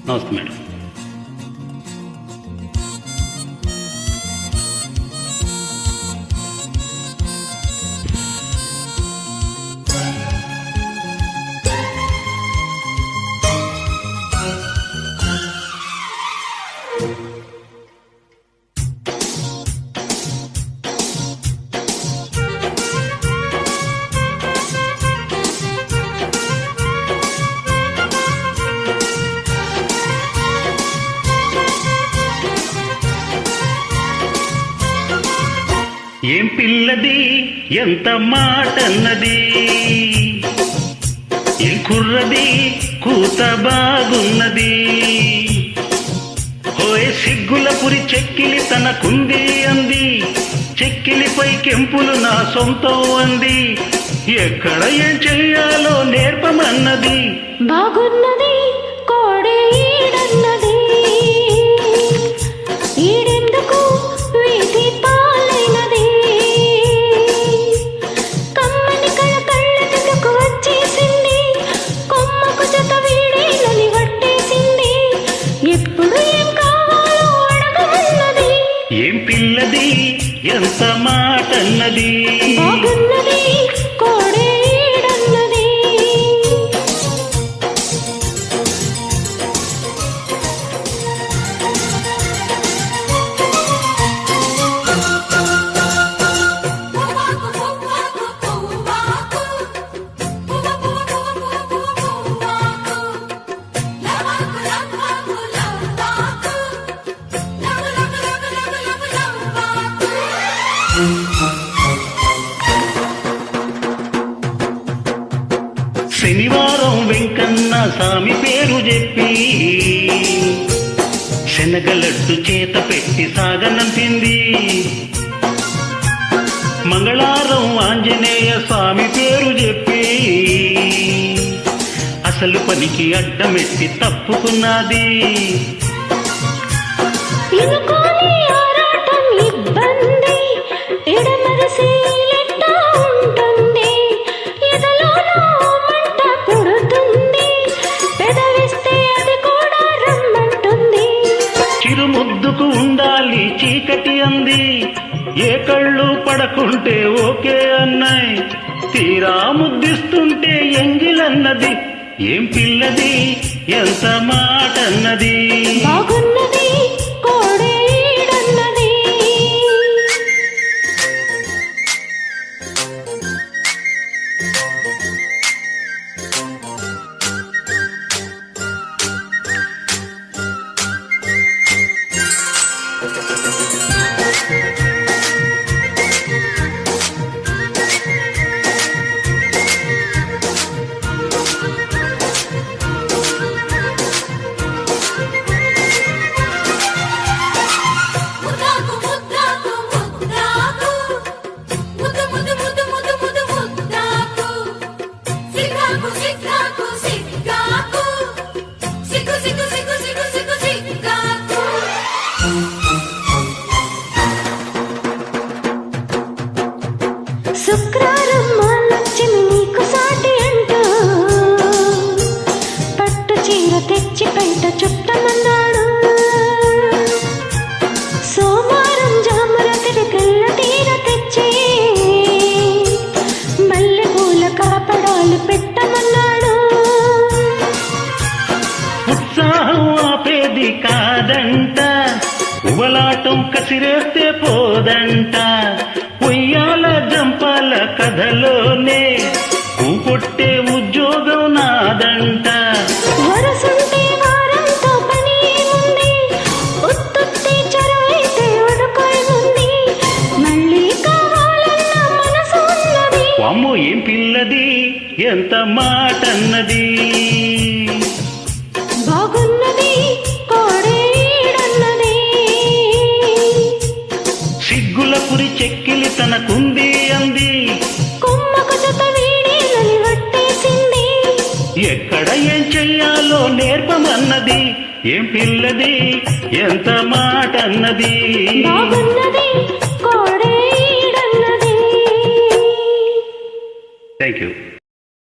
నమస్తే మేడం. ఏం పిల్లది ఎంత మాటన్నది, ఏం కుర్రది కూత బాగున్నది. హోయ్ సిగ్గుల పురి చెక్కిలి తనకుంది అంది, చెక్కిలిపై కెంపులు నా సొంతం అంది. ఎక్కడ ఏం చెయ్యాలో నేర్పమన్నది. బాగున్నది కోడే ఈడన్నది, ఈడెందుకు వీధి పాలైనది. కమ్మని కళ్ళకు వచ్చేసింది, కొమ్మకు జత వీడేలని పట్టేసింది. ఎప్పుడు ఏం కావాలో అడగమన్నది. ఏం పిల్లది ఎంత మాటన్నది, బాగున్నది కోడే ఈడన్నది. శనివారం వెంకన్న స్వామి పేరు చెప్పి శనగలడ్డు చేత పెట్టి సాగనంపింది. మంగళవారం ఆంజనేయ స్వామి పేరు చెప్పి అసలు పనికి అడ్డమెట్టి తప్పుకున్నది. చిరుముద్దుకు ఉండాలి చీకటి అంది, ఏ కళ్ళు పడకుంటే ఓకే అన్నాయి. తీరా ముద్దిస్తుంటే ఎంగిలన్నది. ఏం పిల్లది ఎంత మాటన్నది, బాగున్నది కోడే ఈడన్నది. శుక్రారం మాలక్ష్మి నీకు సాటి అంటూ పట్టు చీర తెచ్చి బయట చుట్టమన్నాడు. సోమవారం జాముల తిరిగల్ల తీర తెచ్చి మల్లె పూల కాపడాలు పెట్టమన్నాడు. ఉత్సాహం ఆపేది కాదంట, ఉబలాటం కసిరేస్తే పోదంట. ఉయ్యాల జంపాల కథలోనే కొట్టే ఉద్యోగం నాదంట. వరసుంటే వారంతో పని ఉంది, ఉత్తుత్తి చరవైతే ఉడుకోయి ఉంది. మళ్ళీ కావాలన్న మనసు ఉన్నది. వామ్మో ఏం పిల్లది ఎంత మాటన్నది, బాగున్నది కోడే ఈడన్నది. సిగ్గుల పురి చెక్కిలి తనకుంది అంది, కొమ్మకు జత వీడేలని పట్టేసింది. ఎక్కడ ఏం చెయ్యాలో నేర్పమన్నది. ఏం పిల్లది ఎంత మాటన్నది, బాగున్నది కోడే ఈడన్నది. Thank you.